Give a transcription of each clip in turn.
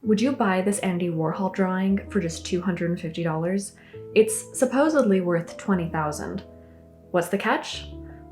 Would you buy this Andy Warhol drawing for just $250? It's supposedly worth $20,000. What's the catch?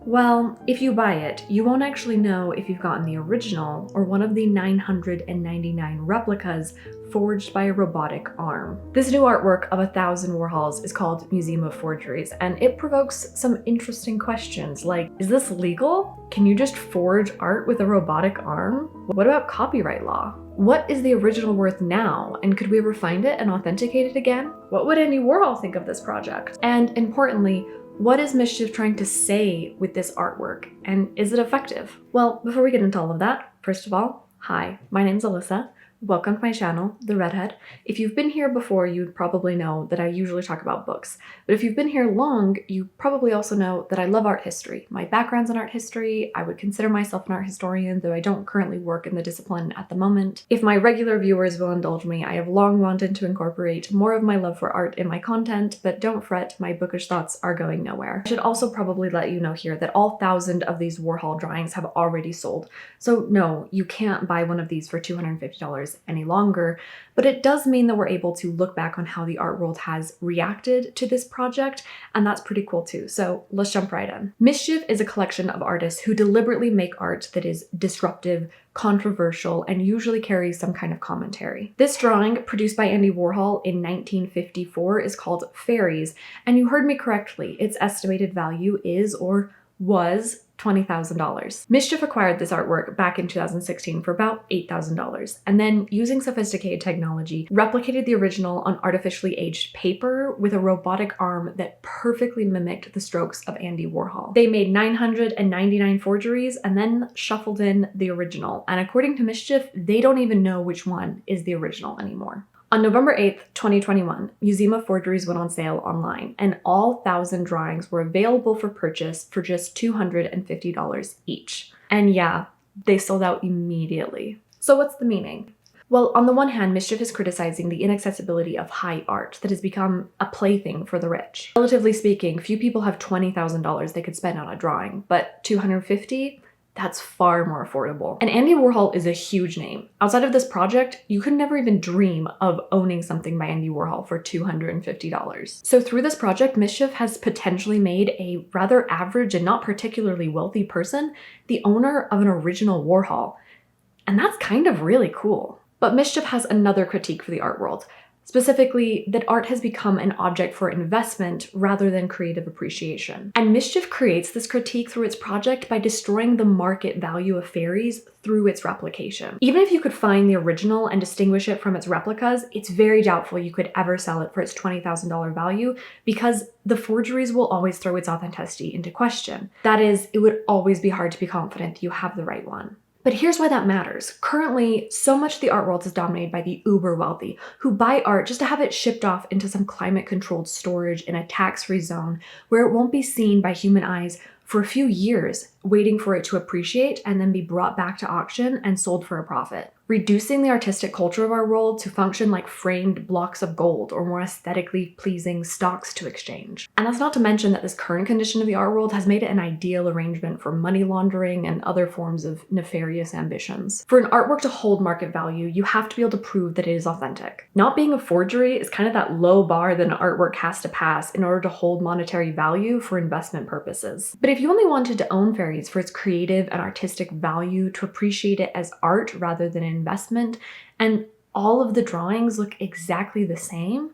Well, if you buy it, you won't actually know if you've gotten the original or one of the 999 replicas forged by a robotic arm. This new artwork of 1,000 Warhols is called Museum of Forgeries, and it provokes some interesting questions like, is this legal? Can you just forge art with a robotic arm? What about copyright law? What is the original worth now, and could we ever find it and authenticate it again? What would Andy Warhol think of this project? And importantly, what is MSCHF trying to say with this artwork, and is it effective? Well, before we get into all of that, first of all, hi, my name's Alyssa. Welcome to my channel, The Redhead. If you've been here before, you'd probably know that I usually talk about books. But if you've been here long, you probably also know that I love art history. My background's in art history. I would consider myself an art historian, though I don't currently work in the discipline at the moment. If my regular viewers will indulge me, I have long wanted to incorporate more of my love for art in my content, but don't fret, my bookish thoughts are going nowhere. I should also probably let you know here that all 1,000 of these Warhol drawings have already sold. So no, you can't buy one of these for $250 any longer, but it does mean that we're able to look back on how the art world has reacted to this project, and that's pretty cool too. So let's jump right in. MSCHF is a collection of artists who deliberately make art that is disruptive, controversial, and usually carries some kind of commentary. This drawing, produced by Andy Warhol in 1954, is called Fairies, and you heard me correctly, its estimated value is, or was, $20,000. MSCHF acquired this artwork back in 2016 for about $8,000, and then, using sophisticated technology, replicated the original on artificially aged paper with a robotic arm that perfectly mimicked the strokes of Andy Warhol. They made 999 forgeries and then shuffled in the original, and according to MSCHF, they don't even know which one is the original anymore. On November 8th, 2021, Museum of Forgeries went on sale online, and all 1,000 drawings were available for purchase for just $250 each. And yeah, they sold out immediately. So what's the meaning? Well, on the one hand, MSCHF is criticizing the inaccessibility of high art that has become a plaything for the rich. Relatively speaking, few people have $20,000 they could spend on a drawing, but $250? That's far more affordable. And Andy Warhol is a huge name. Outside of this project, you could never even dream of owning something by Andy Warhol for $250. So through this project, MSCHF has potentially made a rather average and not particularly wealthy person the owner of an original Warhol. And that's kind of really cool. But MSCHF has another critique for the art world. Specifically, that art has become an object for investment rather than creative appreciation. And MSCHF creates this critique through its project by destroying the market value of fairies through its replication. Even if you could find the original and distinguish it from its replicas, it's very doubtful you could ever sell it for its $20,000 value because the forgeries will always throw its authenticity into question. That is, it would always be hard to be confident you have the right one. But here's why that matters. Currently, so much of the art world is dominated by the uber wealthy, who buy art just to have it shipped off into some climate-controlled storage in a tax-free zone where it won't be seen by human eyes for a few years, waiting for it to appreciate and then be brought back to auction and sold for a profit. Reducing the artistic culture of our world to function like framed blocks of gold or more aesthetically pleasing stocks to exchange. And that's not to mention that this current condition of the art world has made it an ideal arrangement for money laundering and other forms of nefarious ambitions. For an artwork to hold market value, you have to be able to prove that it is authentic. Not being a forgery is kind of that low bar that an artwork has to pass in order to hold monetary value for investment purposes. But if you only wanted to own fairies for its creative and artistic value, to appreciate it as art rather than an investment, and all of the drawings look exactly the same,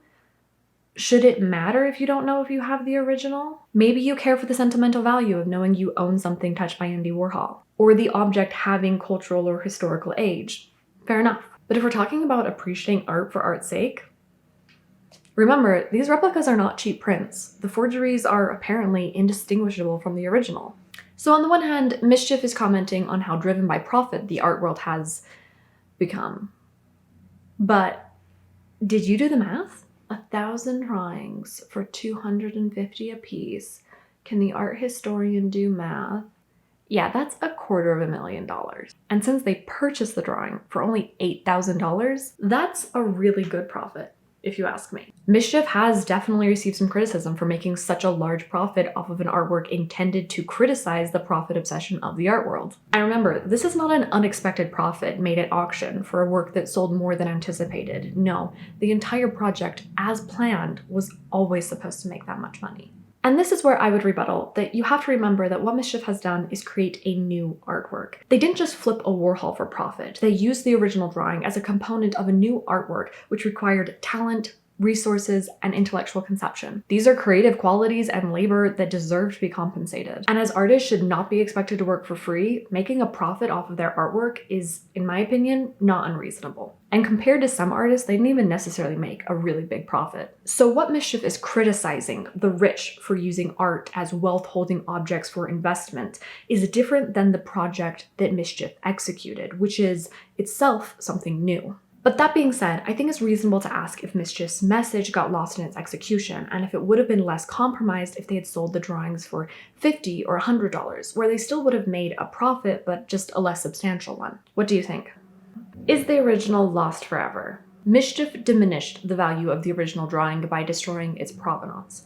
should it matter if you don't know if you have the original? Maybe you care for the sentimental value of knowing you own something touched by Andy Warhol, or the object having cultural or historical age. Fair enough. But if we're talking about appreciating art for art's sake, remember, these replicas are not cheap prints. The forgeries are apparently indistinguishable from the original. So on the one hand, MSCHF is commenting on how driven by profit the art world has become. But did you do the math? 1,000 drawings for $250 a piece. Can the art historian do math? Yeah, that's $250,000. And since they purchased the drawing for only $8,000, that's a really good profit, if you ask me. MSCHF has definitely received some criticism for making such a large profit off of an artwork intended to criticize the profit obsession of the art world. And remember, this is not an unexpected profit made at auction for a work that sold more than anticipated. No, the entire project, as planned, was always supposed to make that much money. And this is where I would rebuttal that you have to remember that what MSCHF has done is create a new artwork. They didn't just flip a Warhol for profit. They used the original drawing as a component of a new artwork, which required talent, resources, and intellectual conception. These are creative qualities and labor that deserve to be compensated. And as artists should not be expected to work for free, making a profit off of their artwork is, in my opinion, not unreasonable. And compared to some artists, they didn't even necessarily make a really big profit. So what MSCHF is criticizing the rich for using art as wealth-holding objects for investment is different than the project that MSCHF executed, which is itself something new. But that being said, I think it's reasonable to ask if MSCHF's message got lost in its execution, and if it would have been less compromised if they had sold the drawings for $50 or $100, where they still would have made a profit, but just a less substantial one. What do you think? Is the original lost forever? MSCHF diminished the value of the original drawing by destroying its provenance.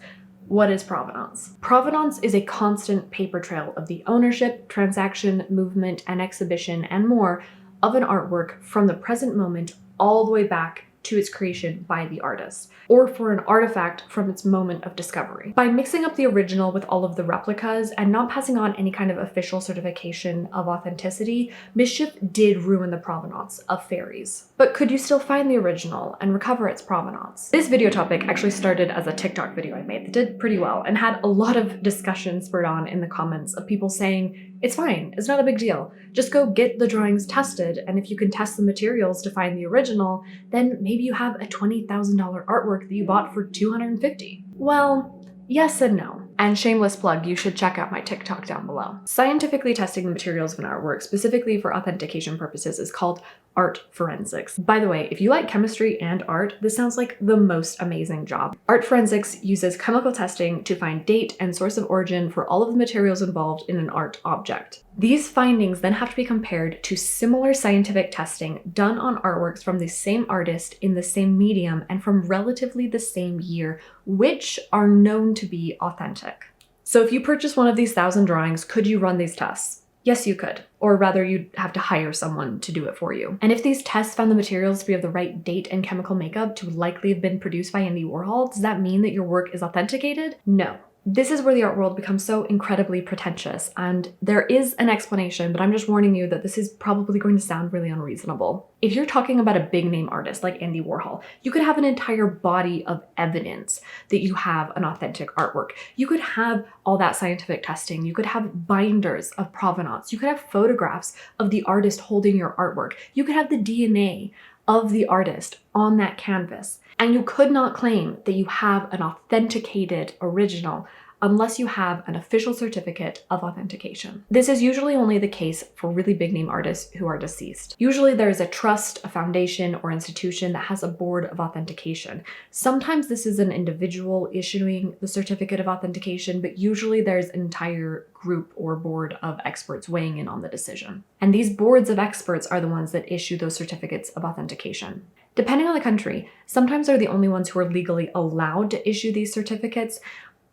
What is provenance? Provenance is a constant paper trail of the ownership, transaction, movement, and exhibition, and more of an artwork from the present moment all the way back to its creation by the artist, or for an artifact from its moment of discovery. By mixing up the original with all of the replicas and not passing on any kind of official certification of authenticity, MSCHF did ruin the provenance of fairies. But could you still find the original and recover its provenance? This video topic actually started as a TikTok video I made that did pretty well and had a lot of discussion spurred on in the comments of people saying, it's fine, it's not a big deal. Just go get the drawings tested, and if you can test the materials to find the original, then maybe you have a $20,000 artwork that you bought for $250. Well, yes and no. And shameless plug, you should check out my TikTok down below. Scientifically testing the materials of an artwork, specifically for authentication purposes, is called art forensics. By the way, if you like chemistry and art, this sounds like the most amazing job. Art forensics uses chemical testing to find date and source of origin for all of the materials involved in an art object. These findings then have to be compared to similar scientific testing done on artworks from the same artist in the same medium and from relatively the same year, which are known to be authentic. So if you purchase one of these 1,000 drawings, could you run these tests? Yes, you could. Or rather, you'd have to hire someone to do it for you. And if these tests found the materials to be of the right date and chemical makeup to likely have been produced by Andy Warhol, does that mean that your work is authenticated? No. This is where the art world becomes so incredibly pretentious, and there is an explanation, but I'm just warning you that this is probably going to sound really unreasonable. If you're talking about a big name artist like Andy Warhol, you could have an entire body of evidence that you have an authentic artwork. You could have all that scientific testing. You could have binders of provenance. You could have photographs of the artist holding your artwork. You could have the DNA of the artist on that canvas. And you could not claim that you have an authenticated original unless you have an official certificate of authentication. This is usually only the case for really big name artists who are deceased. Usually there is a trust, a foundation, or institution that has a board of authentication. Sometimes this is an individual issuing the certificate of authentication, but usually there's an entire group or board of experts weighing in on the decision. And these boards of experts are the ones that issue those certificates of authentication. Depending on the country, sometimes they're the only ones who are legally allowed to issue these certificates,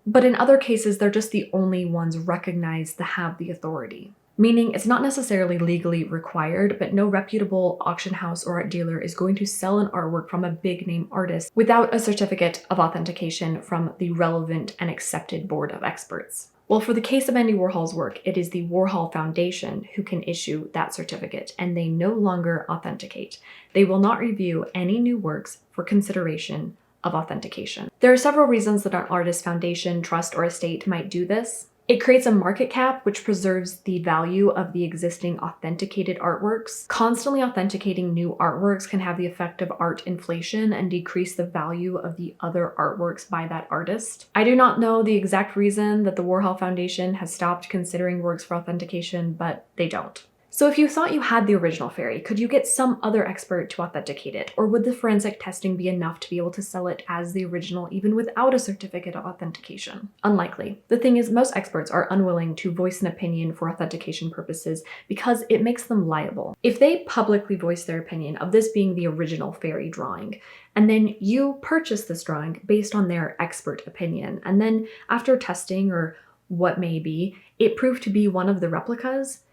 but in other cases, they're just the only ones recognized to have the authority. Meaning it's not necessarily legally required, but no reputable auction house or art dealer is going to sell an artwork from a big name artist without a certificate of authentication from the relevant and accepted board of experts. Well, for the case of Andy Warhol's work, it is the Warhol Foundation who can issue that certificate, and they no longer authenticate. They will not review any new works for consideration of authentication. There are several reasons that an artist, foundation, trust, or estate might do this. It creates a market cap, which preserves the value of the existing authenticated artworks. Constantly authenticating new artworks can have the effect of art inflation and decrease the value of the other artworks by that artist. I do not know the exact reason that the Warhol Foundation has stopped considering works for authentication, but they don't. So if you thought you had the original fairy, could you get some other expert to authenticate it? Or would the forensic testing be enough to be able to sell it as the original even without a certificate of authentication? Unlikely. The thing is, most experts are unwilling to voice an opinion for authentication purposes because it makes them liable. If they publicly voice their opinion of this being the original fairy drawing, and then you purchase this drawing based on their expert opinion, and then after testing or what may be, it proved to be one of the replicas,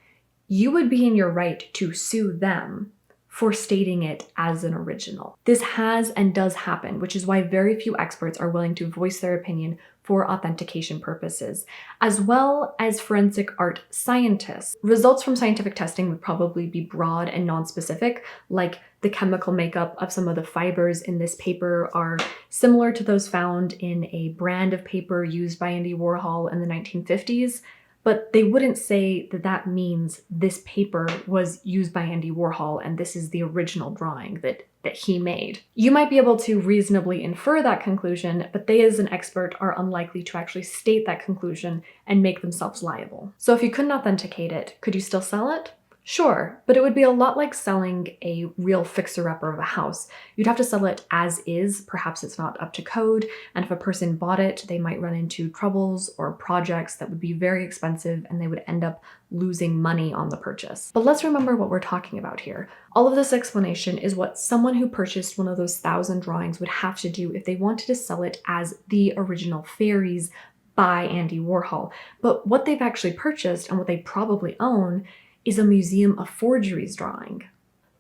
you would be in your right to sue them for stating it as an original. This has and does happen, which is why very few experts are willing to voice their opinion for authentication purposes, as well as forensic art scientists. Results from scientific testing would probably be broad and non-specific, like the chemical makeup of some of the fibers in this paper are similar to those found in a brand of paper used by Andy Warhol in the 1950s, but they wouldn't say that that means this paper was used by Andy Warhol and this is the original drawing that he made. You might be able to reasonably infer that conclusion, but they as an expert are unlikely to actually state that conclusion and make themselves liable. So if you couldn't authenticate it, could you still sell it? Sure, but it would be a lot like selling a real fixer-upper of a house. You'd have to sell it as is, perhaps it's not up to code, and if a person bought it, they might run into troubles or projects that would be very expensive and they would end up losing money on the purchase. But let's remember what we're talking about here. All of this explanation is what someone who purchased one of those 1,000 drawings would have to do if they wanted to sell it as the original fairies by Andy Warhol. But what they've actually purchased and what they probably own is a Museum of Forgeries drawing.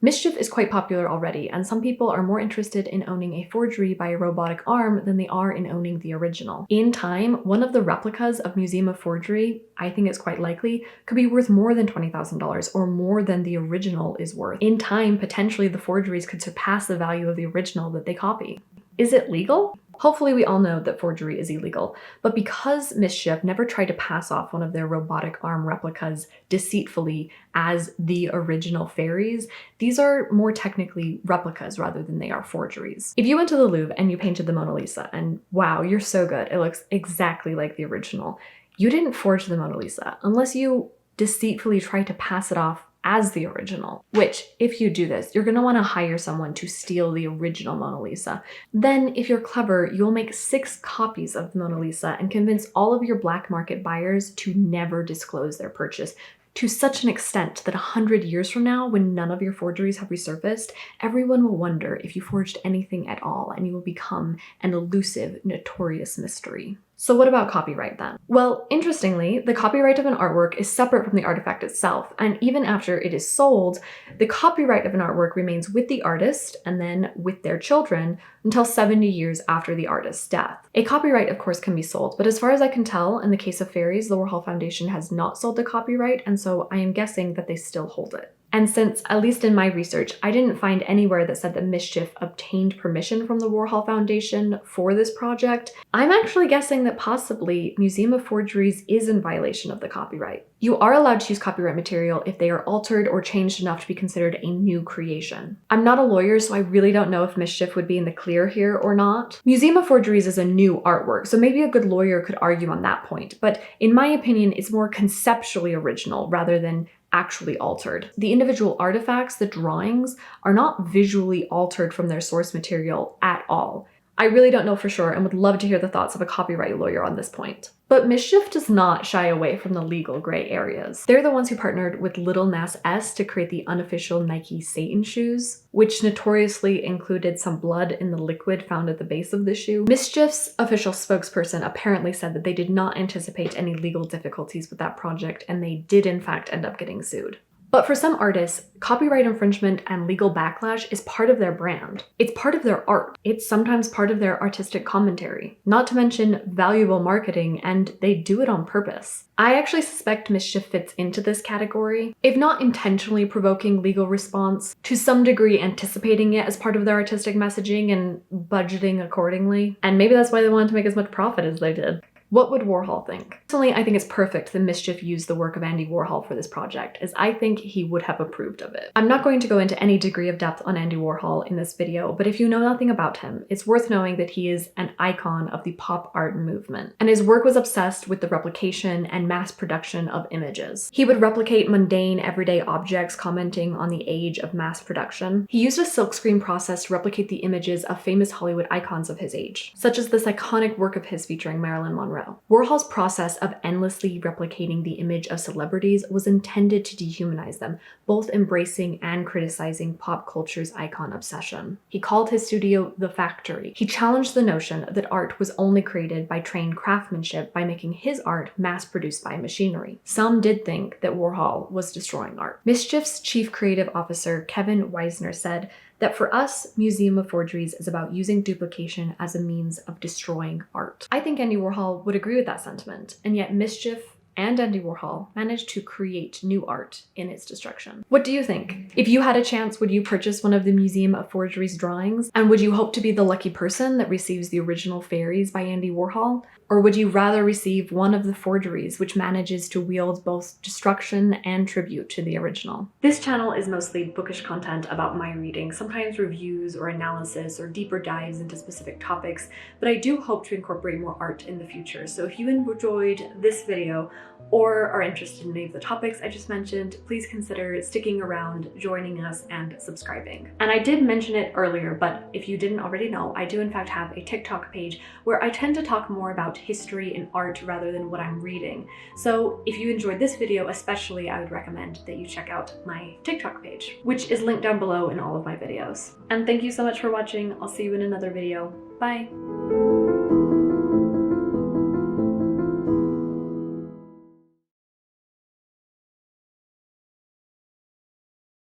MSCHF is quite popular already, and some people are more interested in owning a forgery by a robotic arm than they are in owning the original. In time, one of the replicas of Museum of Forgery, I think it's quite likely, could be worth more than $20,000 or more than the original is worth. In time, potentially the forgeries could surpass the value of the original that they copy. Is it legal? Hopefully we all know that forgery is illegal, but because MSCHF never tried to pass off one of their robotic arm replicas deceitfully as the original fairies, these are more technically replicas rather than they are forgeries. If you went to the Louvre and you painted the Mona Lisa and wow, you're so good, it looks exactly like the original, you didn't forge the Mona Lisa unless you deceitfully tried to pass it off as the original, which if you do this, you're gonna wanna hire someone to steal the original Mona Lisa. Then if you're clever, you'll make 6 copies of the Mona Lisa and convince all of your black market buyers to never disclose their purchase, to such an extent that 100 years from now, when none of your forgeries have resurfaced, everyone will wonder if you forged anything at all and you will become an elusive, notorious mystery. So what about copyright then? Well, interestingly, the copyright of an artwork is separate from the artifact itself, and even after it is sold, the copyright of an artwork remains with the artist and then with their children until 70 years after the artist's death. A copyright, of course, can be sold, but as far as I can tell, in the case of fairies, the Warhol Foundation has not sold the copyright, and so I am guessing that they still hold it. And since, at least in my research, I didn't find anywhere that said that MSCHF obtained permission from the Warhol Foundation for this project, I'm actually guessing that possibly Museum of Forgeries is in violation of the copyright. You are allowed to use copyright material if they are altered or changed enough to be considered a new creation. I'm not a lawyer, so I really don't know if MSCHF would be in the clear here or not. Museum of Forgeries is a new artwork, so maybe a good lawyer could argue on that point, but in my opinion, it's more conceptually original rather than actually altered. The individual artifacts, the drawings, are not visually altered from their source material at all. I really don't know for sure and would love to hear the thoughts of a copyright lawyer on this point. But MSCHF does not shy away from the legal gray areas. They're the ones who partnered with Lil Nas X to create the unofficial Nike Satan shoes, which notoriously included some blood in the liquid found at the base of the shoe. MSCHF's official spokesperson apparently said that they did not anticipate any legal difficulties with that project, and they did in fact end up getting sued. But for some artists, copyright infringement and legal backlash is part of their brand. It's part of their art. It's sometimes part of their artistic commentary. Not to mention valuable marketing, and they do it on purpose. I actually suspect MSCHF fits into this category. If not intentionally provoking legal response, to some degree anticipating it as part of their artistic messaging and budgeting accordingly. And maybe that's why they wanted to make as much profit as they did. What would Warhol think? Personally, I think it's perfect that MSCHF used the work of Andy Warhol for this project, as I think he would have approved of it. I'm not going to go into any degree of depth on Andy Warhol in this video, but if you know nothing about him, it's worth knowing that he is an icon of the pop art movement, and his work was obsessed with the replication and mass production of images. He would replicate mundane, everyday objects, commenting on the age of mass production. He used a silkscreen process to replicate the images of famous Hollywood icons of his age, such as this iconic work of his featuring Marilyn Monroe. Warhol's process of endlessly replicating the image of celebrities was intended to dehumanize them, both embracing and criticizing pop culture's icon obsession. He called his studio the factory. He challenged the notion that art was only created by trained craftsmanship by making his art mass-produced by machinery. Some did think that Warhol was destroying art. MSCHF's chief creative officer, Kevin Weisner, said that for us, Museum of Forgeries is about using duplication as a means of destroying art. I think Andy Warhol would agree with that sentiment, and yet MSCHF and Andy Warhol managed to create new art in its destruction. What do you think? If you had a chance, would you purchase one of the Museum of Forgeries drawings? And would you hope to be the lucky person that receives the original fairies by Andy Warhol? Or would you rather receive one of the forgeries which manages to wield both destruction and tribute to the original? This channel is mostly bookish content about my reading, sometimes reviews or analysis or deeper dives into specific topics, but I do hope to incorporate more art in the future. So if you enjoyed this video or are interested in any of the topics I just mentioned, please consider sticking around, joining us, and subscribing. And I did mention it earlier, but if you didn't already know, I do in fact have a TikTok page where I tend to talk more about history and art rather than what I'm reading. So if you enjoyed this video especially, I would recommend that you check out my TikTok page, which is linked down below in all of my videos. And thank you so much for watching. I'll see you in another video. Bye!